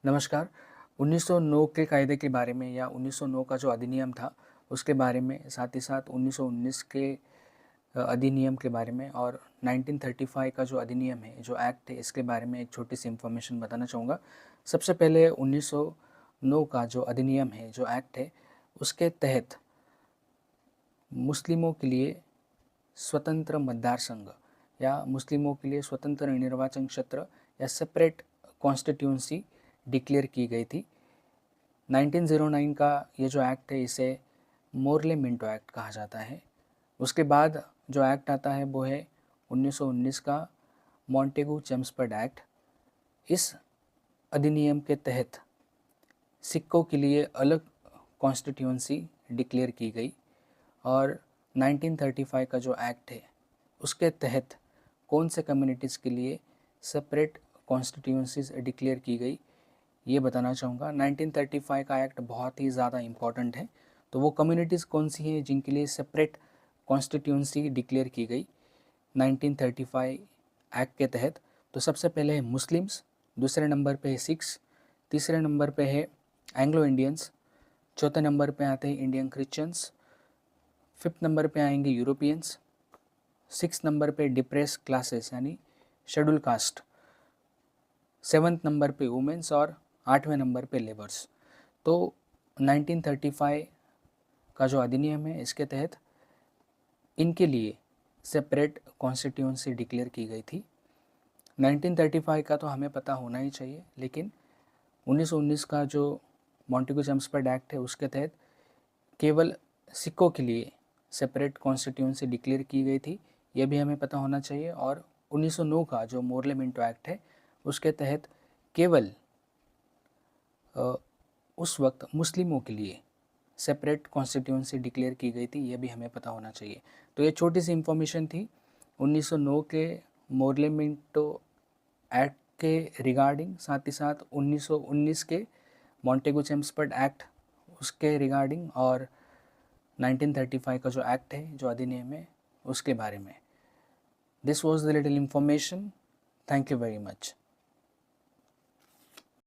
नमस्कार। 1909 के कायदे के बारे में या 1909 का जो अधिनियम था उसके बारे में, साथ ही साथ 1919 के अधिनियम के बारे में और 1935 का जो अधिनियम है, जो एक्ट है, इसके बारे में एक छोटी सी इन्फॉर्मेशन बताना चाहूँगा। सबसे पहले 1909 का जो अधिनियम है, जो एक्ट है, उसके तहत मुस्लिमों के लिए स्वतंत्र मतदार संघ या मुस्लिमों के लिए स्वतंत्र निर्वाचन क्षेत्र या सेपरेट कॉन्स्टिट्यूंसी डिक्लेयर की गई थी। 1909 का ये जो एक्ट है इसे मोर्ले मिंटो एक्ट कहा जाता है। उसके बाद जो एक्ट आता है वो है 1919 का मॉन्टेगू चेम्सफोर्ड एक्ट। इस अधिनियम के तहत सिखों के लिए अलग कॉन्स्टिट्यूंसी डिक्लेयर की गई और 1935 का जो एक्ट है उसके तहत कौन से कम्युनिटीज़ के लिए सेपरेट कॉन्स्टिट्यूंसीज डिक्लेयर की गई ये बताना चाहूँगा। 1935 का एक्ट बहुत ही ज़्यादा इम्पॉर्टेंट है। तो वो कम्युनिटीज़ कौन सी हैं जिनके लिए सेपरेट कॉन्स्टिट्यूंसी डिक्लेयर की गई 1935 एक्ट के तहत? तो सबसे पहले है मुस्लिम्स, दूसरे नंबर पे है सिख्स, तीसरे नंबर पे है एंग्लो इंडियंस, चौथे नंबर पे आते हैं इंडियन क्रिश्चियंस, फिफ्थ नंबर पे आएंगे यूरोपियंस, सिक्स नंबर पे डिप्रेस क्लासेस यानी शेड्यूल कास्ट, सेवन्थ नंबर पे वुमेंस और आठवें नंबर पे लेबर्स। तो 1935 का जो अधिनियम है इसके तहत इनके लिए सेपरेट कॉन्स्टिट्यूंसी डिक्लेयर की गई थी। 1935 का तो हमें पता होना ही चाहिए, लेकिन 1919 का जो मॉन्टेगू चेम्सफोर्ड एक्ट है उसके तहत केवल सिखों के लिए सेपरेट कॉन्स्टिट्यूंसी डिक्लेयर की गई थी, यह भी हमें पता होना चाहिए। और 1909 का जो मोर्ले मिंटो एक्ट है उसके तहत केवल उस वक्त मुस्लिमों के लिए सेपरेट कॉन्स्टिट्यूंसी डिक्लेयर की गई थी, यह भी हमें पता होना चाहिए। तो ये छोटी सी इन्फॉर्मेशन थी 1909 के मोर्ले मिंटो एक्ट के रिगार्डिंग, साथ ही साथ 1919 के मॉन्टेगू चेम्सफोर्ड एक्ट उसके रिगार्डिंग और 1935 का जो एक्ट है, जो अधिनियम है, उसके बारे में। This was the little information. Thank you very much.